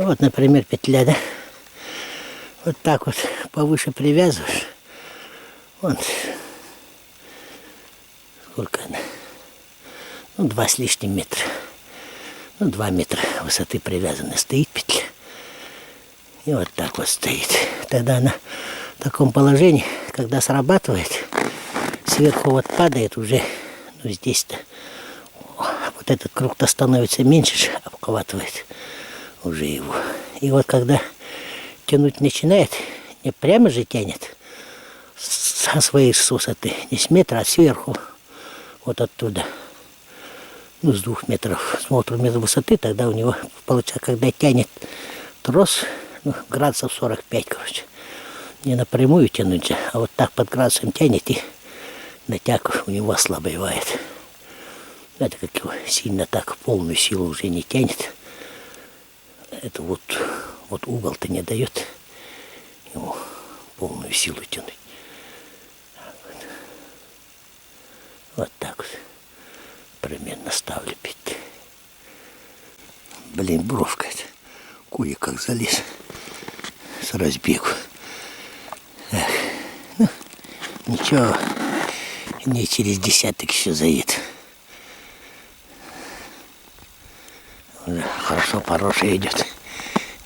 Вот, например, петля, да? Вот так вот повыше привязываешь. Вон. Сколько она? Ну, 2 с лишним метра. Ну, 2 метра высоты привязана стоит петля. И вот так вот стоит. Тогда она в таком положении, когда срабатывает, сверху вот падает уже, ну, здесь-то. Вот этот круг-то становится меньше, обхватывает уже его. И вот когда тянуть начинает, не прямо же тянет со своей высоты, не с метра, а сверху, вот оттуда, ну, с 2 метров, с метра высоты, тогда у него получается, когда тянет трос, ну, градусов 45, короче. Не напрямую тянуть же, а вот так под градусом тянет, и натяг у него ослабевает. Это как его сильно так полную силу уже не тянет. Это вот угол-то не дает ему полную силу тянуть. Вот так вот примерно ставлю петли. Блин, бровка это. Кури как залез с разбегу. Эх, ну, ничего, не через десяток еще заедет. Уже хорошо, хорошая идет.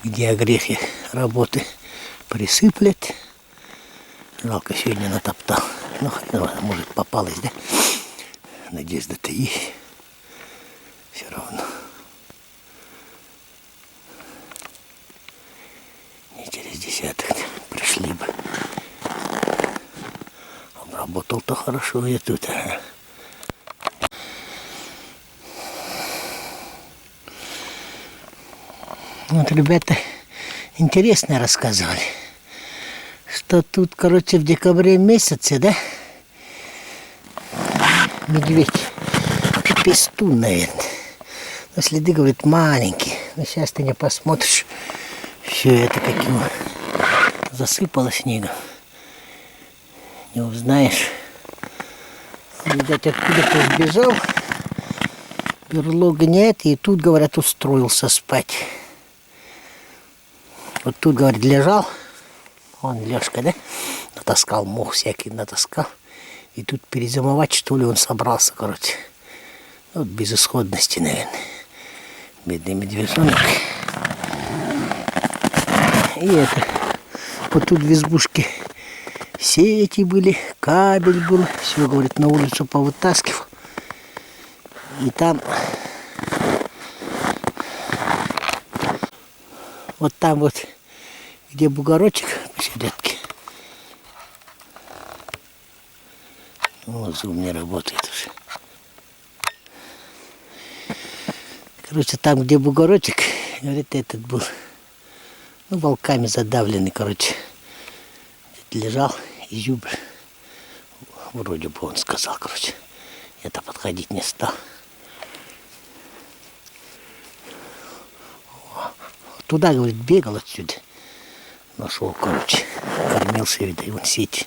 Где огрехи работы присыплет. Жалко, сегодня натоптал. Ну, может, попалась, да? Надежда-то есть. Все равно. Не через десяток пришли бы. Обработал-то хорошо я тут. Вот ребята интересно рассказывали, что тут, короче, в декабре месяце, да, медведь, пестун, наверное. Но следы, говорит, маленькие. Но сейчас ты не посмотришь, все это как его засыпало снегом. Не узнаешь. Видать, откуда-то сбежал, берлога нет, и тут, говорят, устроился спать. Вот тут, говорит, лежал, он Лешка, да, натаскал, мох всякий натаскал. И тут перезимовать, что ли, он собрался, короче. Вот безысходности, наверное. Бедный медвежонок. И это, вот тут в избушке сети были, кабель был. Все, говорит, на улицу повытаскивал. И там, вот там вот, где бугорочек посередке. Вот зум не работает уже. Короче, там, где бугорочек, говорит, этот был, ну, волками задавленный, короче. Лежал изюбр. Вроде бы он сказал, короче. Я-то подходить не стал. Туда, говорит, бегал отсюда. Нашел, короче. Кормился, видно, и он сеть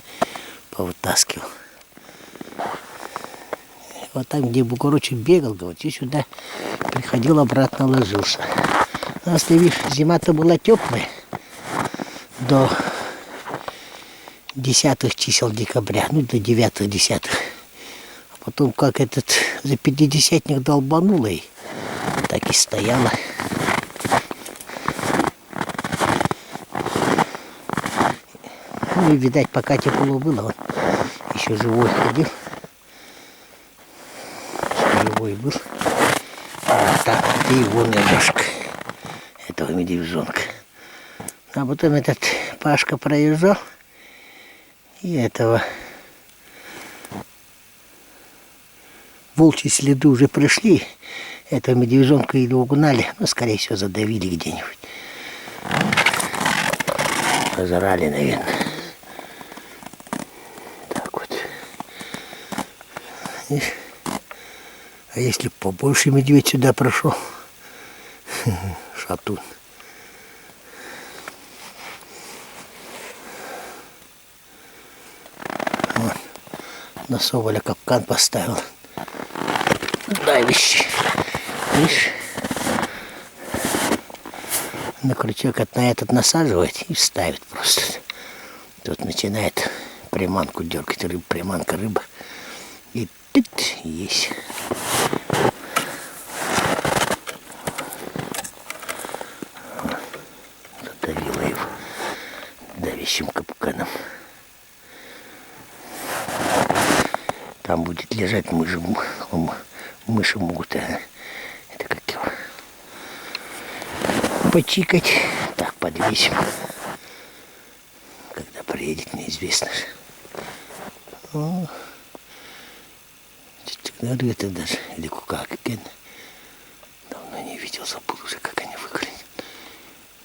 повытаскивал. Вот там, где бугорочек бегал, говорит, и сюда приходил, обратно ложился. У нас, ты видишь, зима-то была теплая. До 10 чисел декабря, ну, до 9-10. А потом, как этот за 50-ник долбануло, и так и стояла. Ну и, видать, пока тепло было, он еще живой ходил. Живой был. А так вот и его Лешка, этого медвежонка. А потом этот Пашка проезжал, и этого волчьи следы уже пришли. Этого медвежонка или угнали, ну, скорее всего, задавили где-нибудь. Пожрали, наверное. Так вот. Видишь? А если побольше медведь сюда прошел? Шатун. Вот. На соболя капкан поставил. Давище. Видишь? На крючок на этот насаживает и ставит просто. Тут начинает приманку дергать, приманка рыба. И тык, есть. Задавила его давящим капканом. Там будет лежать мыши могут, это как его, почикать. Так, подвесим. Когда приедет, неизвестно. О, это даже, или кука, давно не видел, забыл уже, как они выглядят.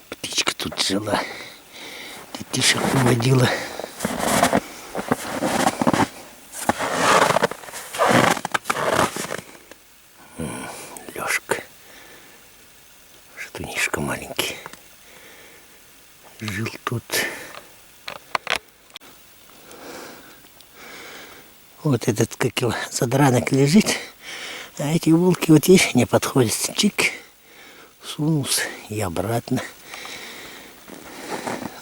Птичка тут жила, детишек выводила. Лёшка, штунишка маленький, жил тут. Вот этот, как его, задранок лежит, а эти волки вот здесь не подходят. Чик, сунулся и обратно.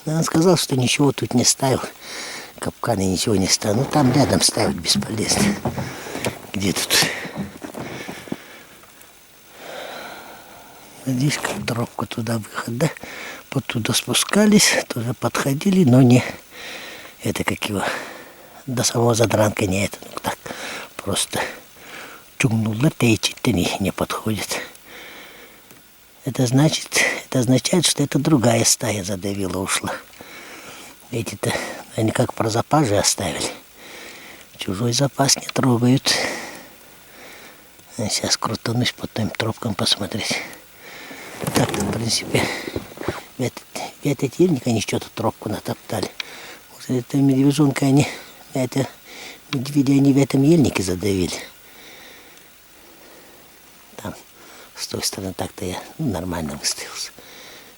Но он сказал, что ничего тут не ставил, капканы ничего не ставил. Ну там рядом ставить бесполезно. Где тут? Здесь как дробка, туда выход, да? Вот туда спускались, туда подходили, но не, это как его, до самого задранка не это, ну так, просто чугнуло, течет, не подходит. Это означает, что это другая стая задавила, ушла. Эти-то, они как про запас же оставили. Чужой запас не трогают. А сейчас крутанусь по тем тропкам посмотреть. Так-то, в принципе, в этот ельник они что-то тропку натоптали. Может, это медвежонка они, это медведя они в этом ельнике задавили. Там, с той стороны, так-то я нормально выставился.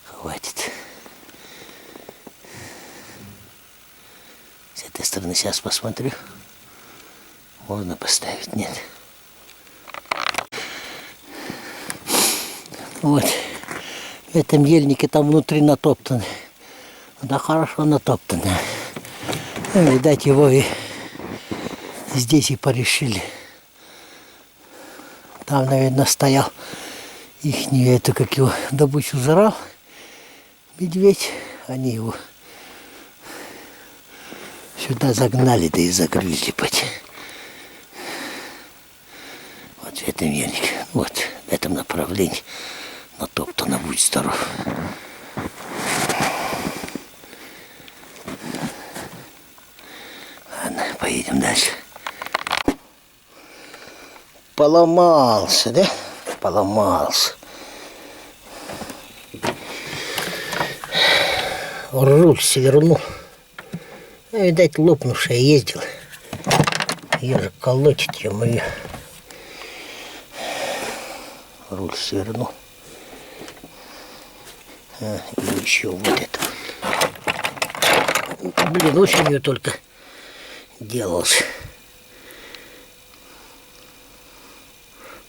Хватит. С этой стороны сейчас посмотрю. Можно поставить, нет. Вот. В этом ельнике там внутри натоптано. Да хорошо натоптано. Ну, видать, его и здесь и порешили. Там, наверное, стоял ихний, это как его, добычу жрал медведь. Они его сюда загнали, да и загрызли пойти. Вот в этом ельнике, вот в этом направлении натоптано, будь здоров. Ладно, поедем дальше. Поломался, да? Поломался. Руль свернул. Видать, лопнувшая ездила. Ее же колотит, ё-моё. Руль свернул. И еще вот это. Блин, осенью только делался.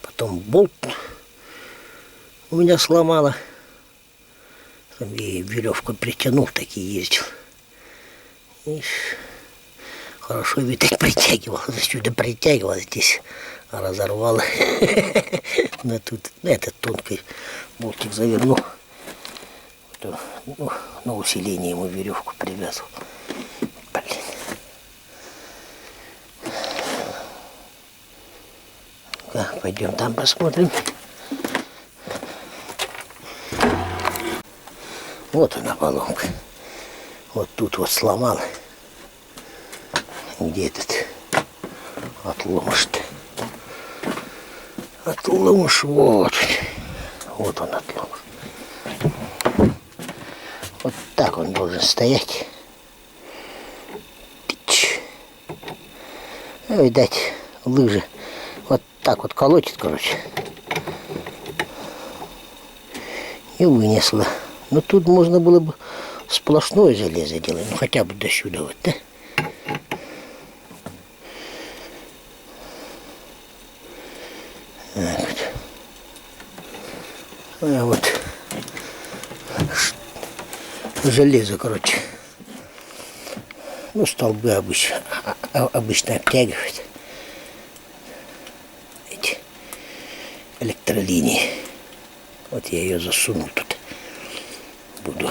Потом болт у меня сломало. Там я веревку притянул, так и ездил. И хорошо, видать, притягивал. Сюда притягивал, здесь разорвало. Но тут этот тонкий болтик завернул. Ну, на усиление ему веревку привязывал. Блин. Пойдем там посмотрим. Вот она поломка. Вот тут вот сломала. Где этот отломыш-то? Отломыш, вот. Вот он отломыш. Вот так он должен стоять. Тыч. Ну, видать, лыжи вот так вот колотит, короче. И вынесла. Но тут можно было бы сплошное железо делать. Ну, хотя бы до сюда вот, да? Так вот. А вот железо, короче. Ну, столбы обычно обтягивают. Эти электролинии. Вот я ее засунул тут. Буду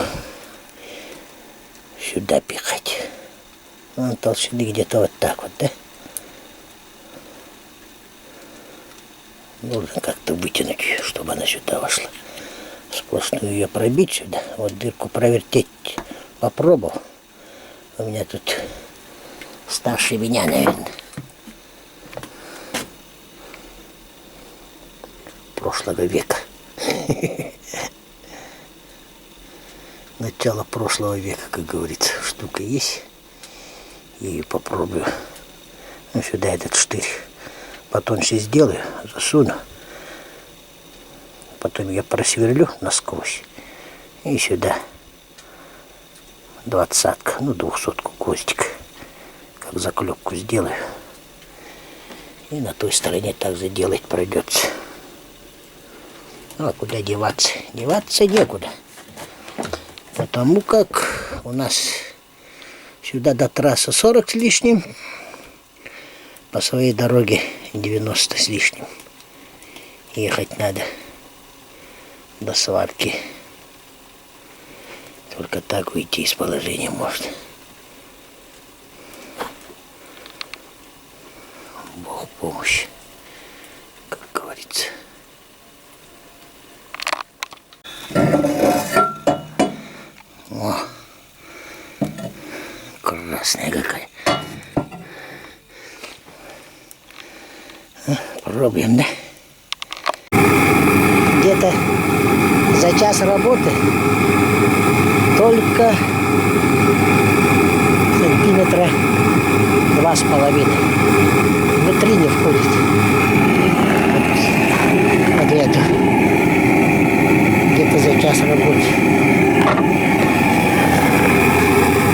сюда пихать. Вон толщины где-то вот так вот, да? Нужно как-то вытянуть ее, чтобы она сюда вошла. Сплошную ее пробить сюда. Вот дырку провертеть попробовал. У меня тут старше меня, наверное. Прошлого века. Начало прошлого века, как говорится. Штука есть. Я ее попробую. Ну, сюда этот штырь потоньше сделаю, засуну. Потом я просверлю насквозь. И сюда 20-ка, ну 200-ку гвоздик. Как заклепку сделаю. И на той стороне также делать придется. Ну а куда деваться? Деваться некуда. Потому как у нас сюда до трассы 40 с лишним. По своей дороге 90 с лишним. Ехать надо до сварки. Только так выйти из положения можно. Бог помощь, как говорится. О, красная какая. Пробуем, да? Где-то за час работы только сантиметра 2,5. Внутри не входит. Вот это. Где-то за час работы.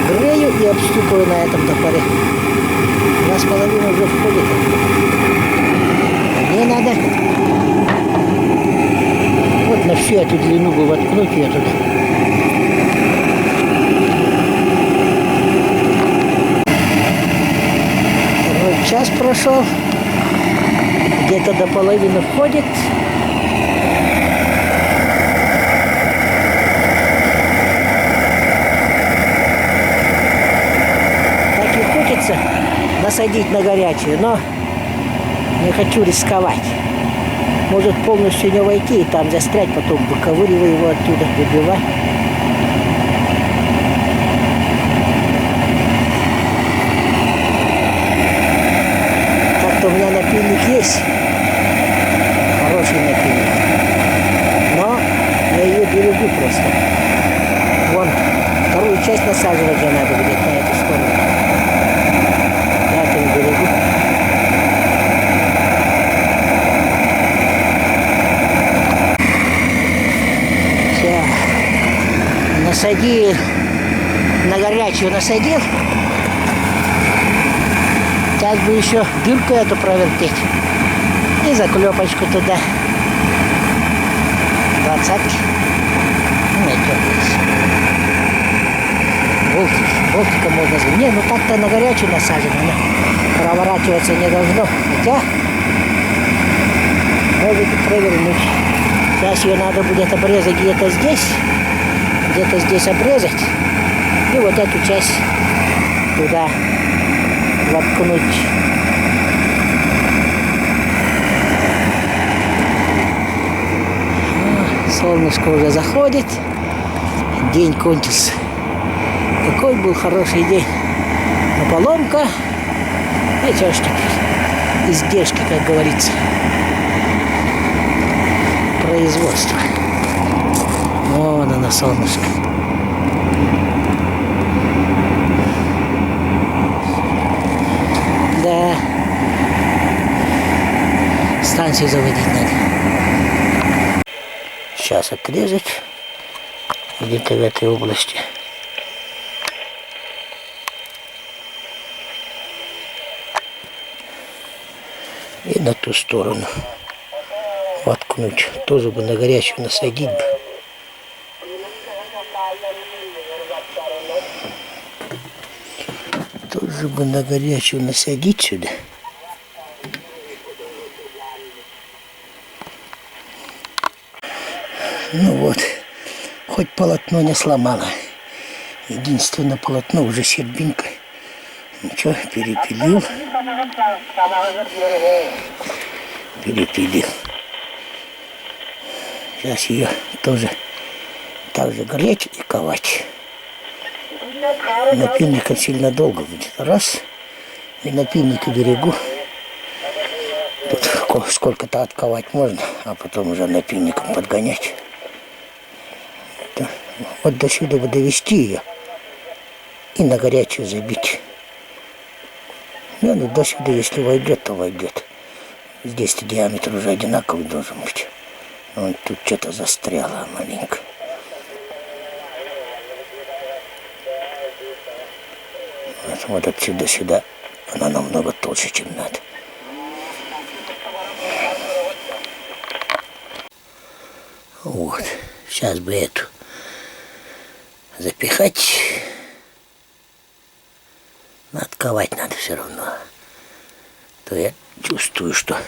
Грею и обстукаю на этом топоре. 2,5 уже входит. Мне надо вот на всю эту длину бы воткнуть ее туда. Вот час прошел, где-то до половины входит. Так и хочется насадить на горячую, но не хочу рисковать. Может полностью не войти и там застрять, потом выковыриваю его оттуда, выбивать. Так-то у меня напильник есть. Хороший напильник. Но я ее берегу просто. Вон, вторую часть насаживать мне надо будет на эту сторону. Я это не берегу. Насадил, на горячую насадил. Сейчас бы еще дырку эту провертеть. И заклепочку туда. 20-ки. Болтиком можно сделать. Не, ну так-то на горячую насажено. Проворачиваться не должно. Хотя может и провернуть. Сейчас ее надо будет обрезать где-то здесь обрезать и вот эту часть туда воткнуть. Солнышко уже заходит, день кончился. Какой был хороший день. Но поломка, и что ж теперь, издержки, как говорится, производства. Вон оно, солнышко. Да. Станцию заводить надо. Сейчас отрезать. Где-то в этой области. И на ту сторону воткнуть. Тоже бы на горячую насадить бы. Тоже бы на горячую насадить сюда. Ну вот, хоть полотно не сломало. Единственное полотно уже щербинка. Ничего, перепилил. Перепилил. Сейчас ее тоже так же греть и ковать. Напильник сильно долго будет. Раз. И напильник берегу. Тут сколько-то отковать можно, а потом уже напильником подгонять. Вот до сюда бы довести ее и на горячую забить. Ну, до сюда, если войдет, то войдет. Здесь-то диаметр уже одинаковый должен быть. Вот тут что-то застряло маленько. Вот отсюда сюда она намного толще, чем надо. Вот. Сейчас бы эту запихать. Отковать надо все равно. То я чувствую, что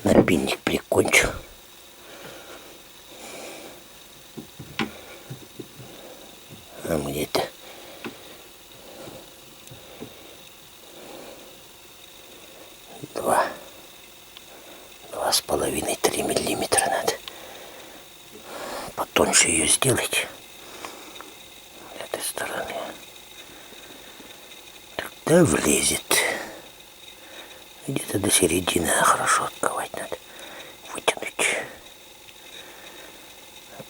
напильник прикончу. А мне-то два с половиной 3 миллиметра надо. Потоньше ее сделать с этой стороны. Тогда влезет. Где-то до середины хорошо отковать надо. Вытянуть.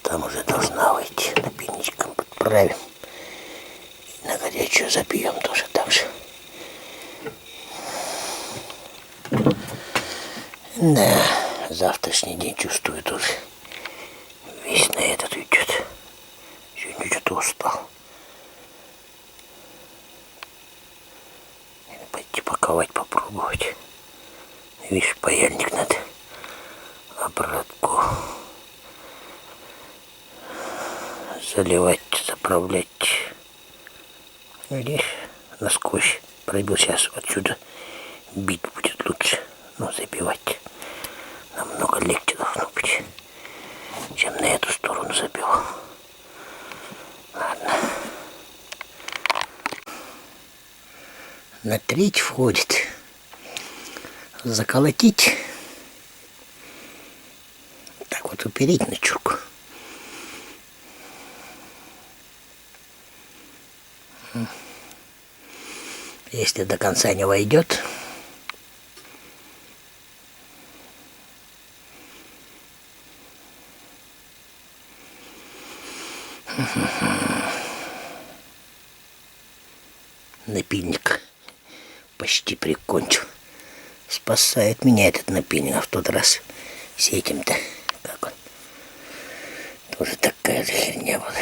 Там уже должна выйти. Напильничком подправим. И на горячую забьем тоже так же. Да, завтрашний день чувствую тоже. Весь на этот уйдет. Сегодня что-то устал. Пойти паковать, попробовать. Видишь, паяльник надо. Обратку заливать, заправлять. Видишь, насквозь пробил. Сейчас отсюда бить будет лучше. Ну, забивать намного легче должно быть, чем на эту сторону забил. Ладно. На треть входит. Заколотить. Так вот упереть на чурку. Если до конца не войдет, напильник почти прикончил. Спасает меня этот напильник. А в тот раз с этим-то, как он, тоже такая же херня была.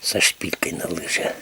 Со шпилькой на лыжи.